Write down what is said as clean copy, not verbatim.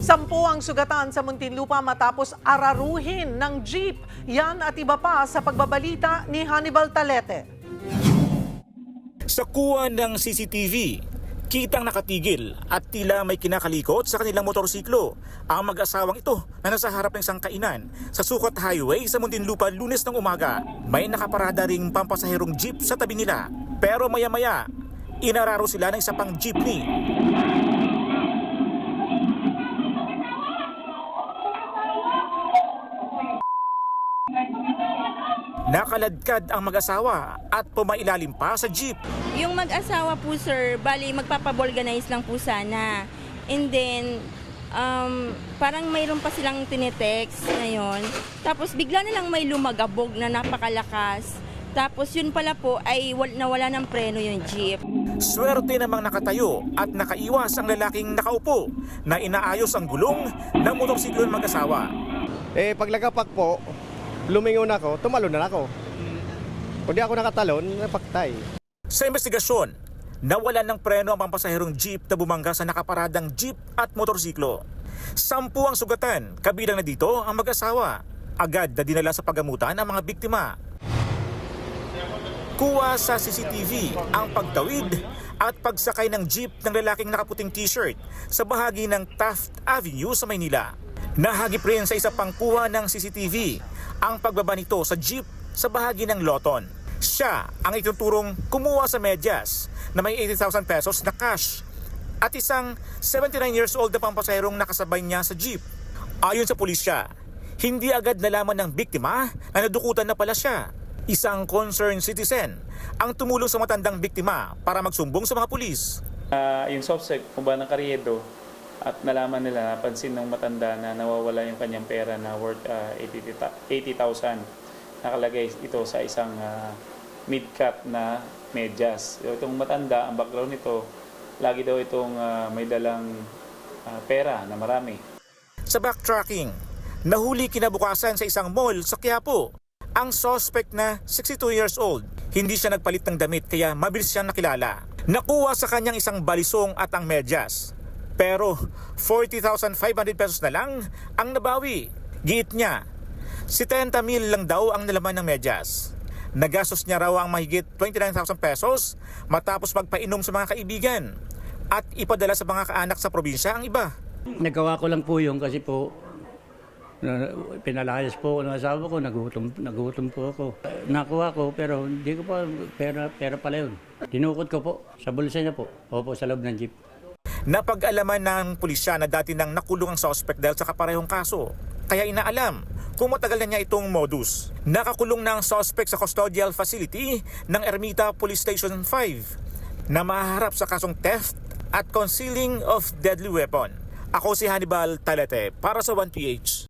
10 ang sugatan sa Muntinlupa matapos araruhin ng jeep. Yan at iba pa sa pagbabalita ni Hannibal Talete. Sa kuha ng CCTV, kitang nakatigil at tila may kinakalikot sa kanilang motorsiklo ang mag-asawang ito na nasa harap ng isang kainan sa Sukat Highway sa Muntinlupa Lunes ng umaga. May nakaparada ring pampasaherong jeep sa tabi nila, pero maya-maya inararo sila ng isa pang jeepney. Nakaladkad ang mag-asawa at pumailalim pa sa jeep. Yung mag-asawa po sir, bali magpapabolganize lang po sana. And then, parang mayroon pa silang tinetext ngayon. Tapos bigla na lang may lumagabog na napakalakas. Tapos yun pala po ay nawala ng preno yung jeep. Swerte namang nakatayo at nakaiwas ang lalaking nakaupo na inaayos ang gulong ng motorsiklo ng mag-asawa. Paglagapak po, lumingon ako, tumalon na ako. Kung di ako nakatalon, napaktay. Sa investigasyon, nawalan ng preno ang pampasaherong jeep na bumangga sa nakaparadang jeep at motorsiklo. 10 ang sugatan, kabilang na dito ang mag-asawa. Agad na dinala sa paggamutan ang mga biktima. Kuha sa CCTV ang pagtawid at pagsakay ng jeep ng lalaking nakaputing t-shirt sa bahagi ng Taft Avenue sa Maynila. Nahagip rin sa isa pang kuha ng CCTV ang pagbaba nito sa jeep sa bahagi ng Loton. Siya ang ituturong kumuha sa medyas na may 80,000 pesos na cash at isang 79 years old na pampasaherong nakasabay niya sa jeep. Ayon sa pulisya, hindi agad nalaman ng biktima na nadukutan na pala siya. Isang concerned citizen ang tumulong sa matandang biktima para magsumbong sa mga pulis. Yung suspect, kung ba ng karyedo, at nalaman nila, napansin ng matanda na nawawala yung kanyang pera na worth 80,000. Nakalagay ito sa isang mid-cut na medyas. Itong matanda, ang background nito, lagi daw itong may dalang pera na marami. Sa backtracking, nahuli kinabukasan sa isang mall sa Quiapo ang suspect na 62 years old. Hindi siya nagpalit ng damit kaya mabilis siyang nakilala. Nakuha sa kanyang isang balisong at ang medyas. Pero 40,500 pesos na lang ang nabawi. Giit niya, 70,000 lang daw ang nalaman ng medyas. Nagastos niya raw ang mahigit 29,000 pesos matapos magpainom sa mga kaibigan at ipadala sa mga kaanak sa probinsya ang iba. Nagawa ko lang po yun kasi po pinalayas po ng asawa ko, nagutom po ako. Nakuha ko pero hindi ko pa pera pala yun. Dinukot ko po sa bulsa niya po. Opo, sa loob ng jeep. Napag-alaman ng pulisya na dati nang nakulong ang suspect dahil sa kaparehong kaso. Kaya inaalam kung matagal na niya itong modus. Nakakulong na ang suspect sa custodial facility ng Ermita Police Station 5 na mahaharap sa kasong theft at concealing of deadly weapon. Ako si Hannibal Talete para sa 1PH.